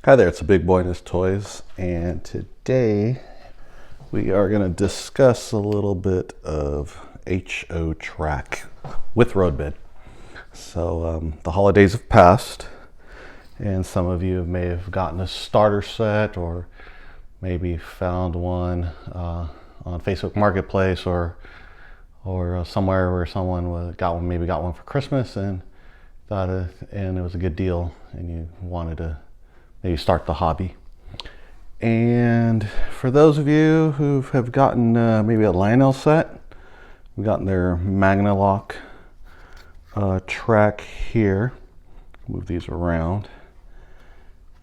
Hi there, it's a Big Boy and His Toys, and today we are going to discuss a little bit of HO track with roadbed. So the holidays have passed, and some of you may have gotten a starter set or maybe found one on Facebook Marketplace or somewhere where someone got one for Christmas and and it was a good deal, and you wanted to maybe start the hobby. And for those of you who have gotten maybe a Lionel set, we've gotten their Magnalock track here. Move these around.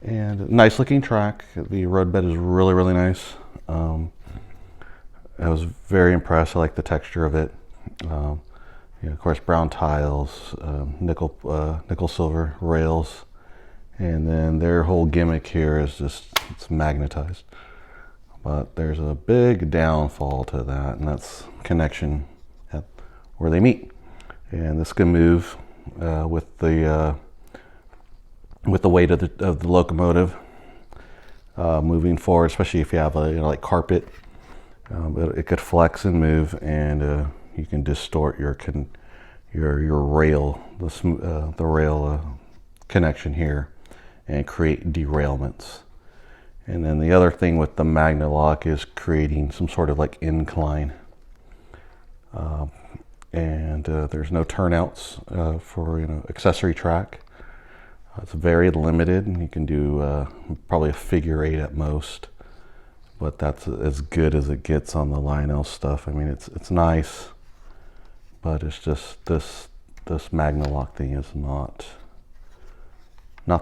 And a nice looking track. The roadbed is really nice. I was very impressed. I like the texture of it. Of course, brown tiles, nickel silver rails. And then their whole gimmick here is it's magnetized. But there's a big downfall to that, and that's connection at where they meet. And this can move with the weight of the locomotive moving forward, especially if you have like carpet. It could flex and move, and you can distort your rail, the rail connection here, and create derailments. And then the other thing with the Magnalock is creating some sort of like incline. There's no turnouts for accessory track. It's very limited, and you can do probably a figure 8 at most, but that's as good as it gets on the Lionel stuff. I mean, it's nice, but it's just this Magnalock thing is not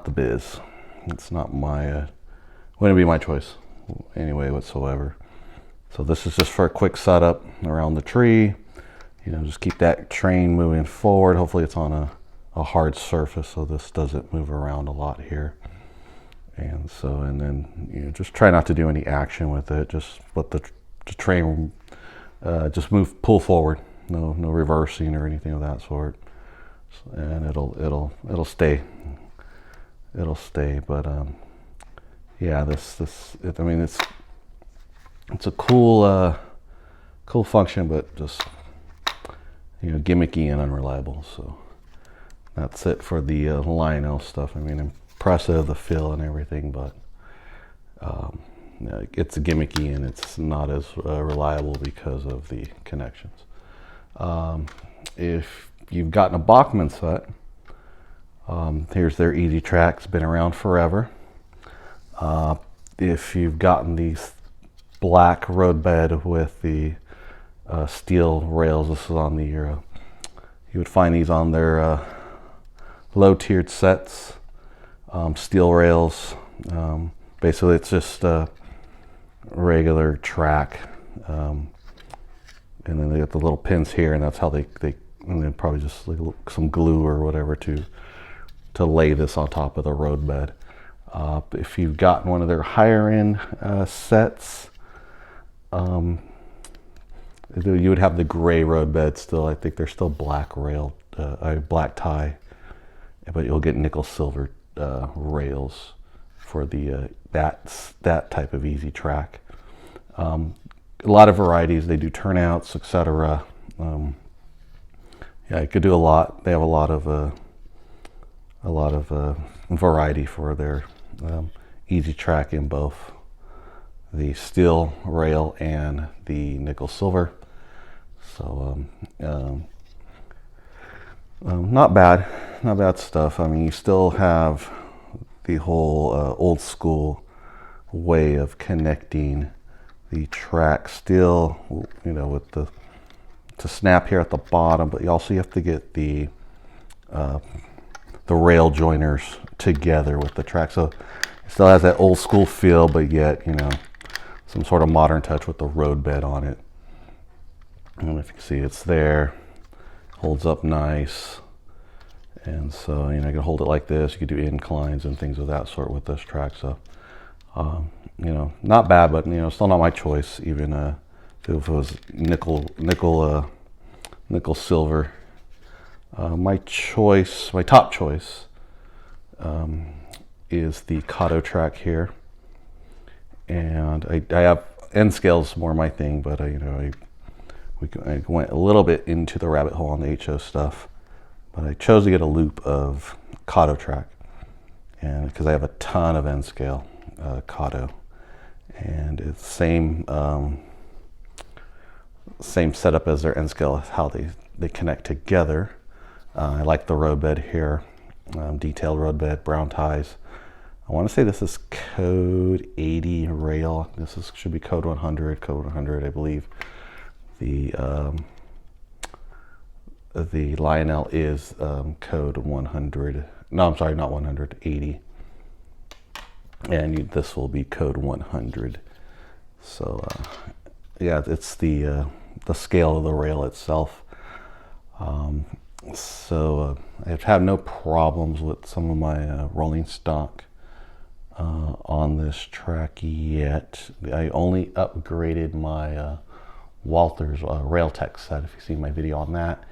the biz. It's not wouldn't be my choice anyway whatsoever. So this is just for a quick setup around the tree. Just keep that train moving forward. Hopefully it's on a hard surface, so this doesn't move around a lot here. And then just try not to do any action with it. Just let the train just pull forward. No reversing or anything of that sort. And it'll stay. It'll stay, but yeah, it's a cool function, but just gimmicky and unreliable. So that's it for the Lionel stuff. I mean, impressive, the fill and everything, but it's gimmicky and it's not as reliable because of the connections. If you've gotten a Bachmann set, here's their Easy Track. It's been around forever. If you've gotten these black roadbed with the steel rails, this is on the you would find these on their low-tiered sets. Steel rails. Basically, it's just a regular track, and then they got the little pins here, and that's how they and then probably just like some glue or whatever to lay this on top of the roadbed. If you've gotten one of their higher end sets, you would have the gray roadbed still. I think they're still black rail, black tie, but you'll get nickel silver rails for the that type of Easy Track. A lot of varieties. They do turnouts, etc. Yeah, you could do a lot. They have a lot of variety for their Easy Track in both the steel rail and the nickel silver. So not bad stuff. I mean, you still have the whole old school way of connecting the track still, with to snap here at the bottom, but you also have to get the rail joiners together with the track, so it still has that old school feel, but yet some sort of modern touch with the roadbed on it. And if you can see, it's there, holds up nice, and so you can hold it like this. You could do inclines and things of that sort with this track. So not bad, but still not my choice. Even if it was nickel silver. My top choice is the Kato track here, and I have N scales more my thing, but I went a little bit into the rabbit hole on the HO stuff, but I chose to get a loop of Kato track, and because I have a ton of N scale Kato, and it's same setup as their N scale, how they connect together. I like the roadbed here, detailed roadbed, brown ties. I want to say this is code 80 rail. Should be code 100, I believe. The Lionel is code 100. No, I'm sorry, not 100, 80. And this will be code 100. So yeah, it's the scale of the rail itself. So I've had no problems with some of my rolling stock on this track yet. I only upgraded my Walther's Railtech set. If you've seen my video on that,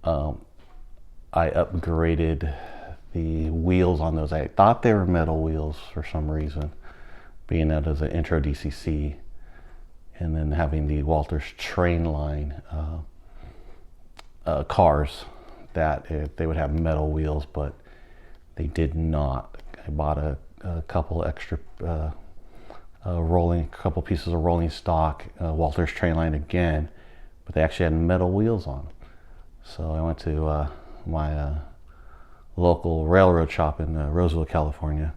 I upgraded the wheels on those. I thought they were metal wheels for some reason, being that as an intro DCC, and then having the Walther's train line cars that they would have metal wheels, but they did not. I bought a couple extra couple pieces of rolling stock Walther's train line again, but they actually had metal wheels on. So I went to my local railroad shop in Roseville, California,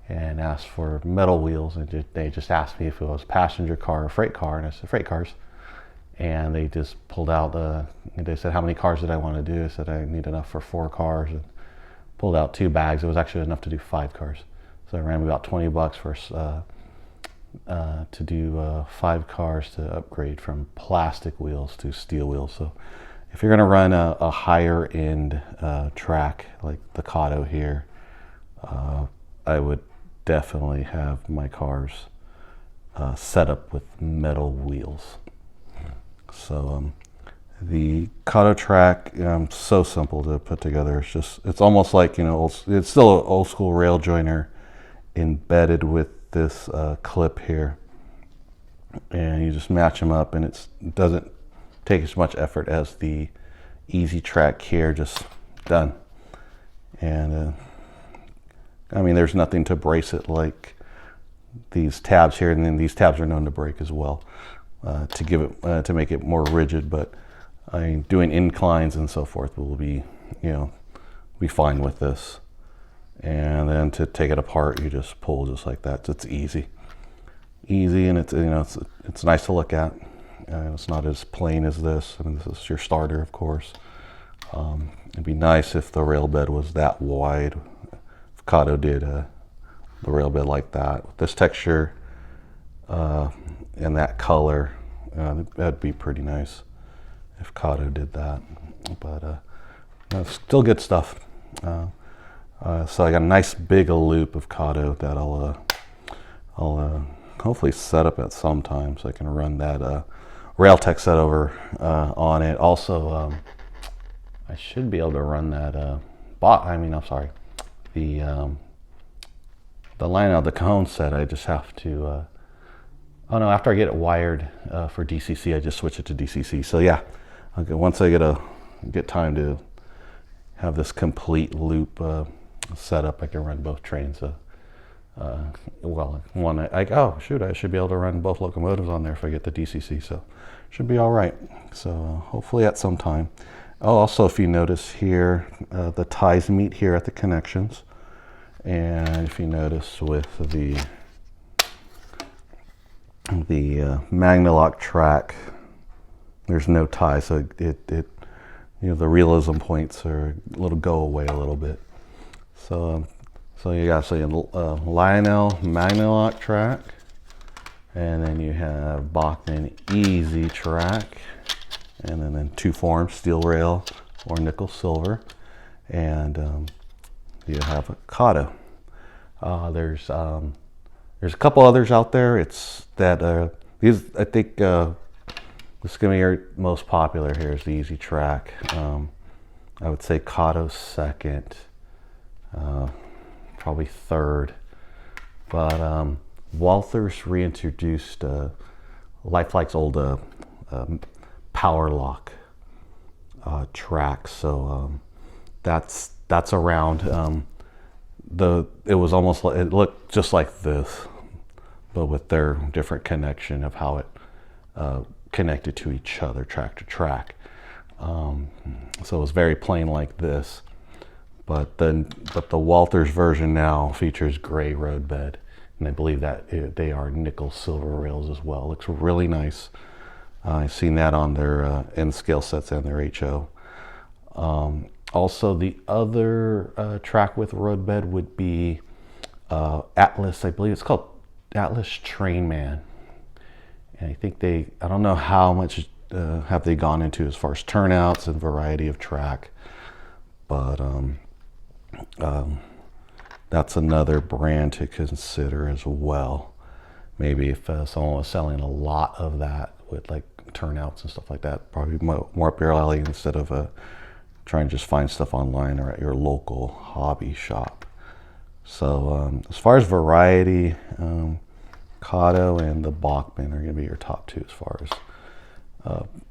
and asked for metal wheels, and they just asked me if it was passenger car or freight car, and I said freight cars. And they just pulled out they said how many cars did I want to do. I said I need enough for 4 cars, and pulled out 2 bags. It was actually enough to do 5 cars. So I ran me about $20 for to do 5 cars to upgrade from plastic wheels to steel wheels. So if you're going to run a higher end track like the Kato here, I would definitely have my cars set up with metal wheels. So the Kato track, so simple to put together. It's almost like, it's still an old school rail joiner embedded with this clip here, and you just match them up, and it doesn't take as much effort as the easy track here. Just done. And I mean, there's nothing to brace it like these tabs here, and then these tabs are known to break as well, to give it to make it more rigid. But I mean, doing inclines and so forth will be be fine with this. And then to take it apart, you just pull just like that. It's easy, and it's nice to look at. It's not as plain as this. I mean, this is your starter, of course. It'd be nice if the rail bed was that wide. If Kato did the rail bed like that with this texture and that color, that'd be pretty nice if Kato did that. But still good stuff. So I got a nice big loop of Kato that I'll hopefully set up at some time, so I can run that Railtech set over on it. Also, I should be able to run that the Lionel, the Cajon set. I just have to after I get it wired for DCC, I just switch it to DCC. So yeah, okay, once I get time to have this complete loop set up, I can run both trains. I should be able to run both locomotives on there if I get the DCC, so should be all right. So hopefully at some time. Oh, also, if you notice here, the ties meet here at the connections, and if you notice with the Magnalock track, there's no tie, so it the realism points are go away a little bit. So you got Lionel Magnalock track, and then you have Bachmann Easy track, and then 2 forms, steel rail or nickel silver, and you have a Kato. There's a couple others out there. It's that these, I think this gonna be most popular here is the Easy track. I would say Kato's second, probably third. But Walthers reintroduced Lifelike's old power lock track, so that's around. It was almost like, it looked just like this, but with their different connection of how it connected to each other, track to track. So it was very plain like this, but the Walthers version now features gray roadbed, and I believe that they are nickel silver rails as well. Looks really nice. I've seen that on their N scale sets and their HO. Also, the other track with roadbed would be Atlas. I believe it's called Atlas Trainman. And I think I don't know how much have they gone into as far as turnouts and variety of track, but that's another brand to consider as well. Maybe if someone was selling a lot of that with like turnouts and stuff like that, probably more up your alley instead of trying to just find stuff online or at your local hobby shop. So as far as variety, Kato and the Bachmann are going to be your top two as far as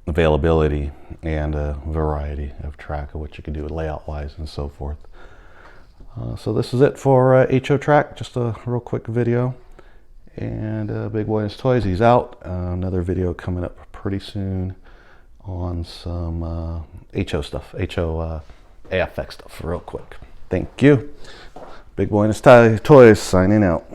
availability and variety of track of what you can do layout wise and so forth. So this is it for HO Track, just a real quick video. And Big Boy and His Toys, he's out. Another video coming up pretty soon on some HO stuff, HO AFX stuff real quick. Thank you. Big Boy and His Toys signing out.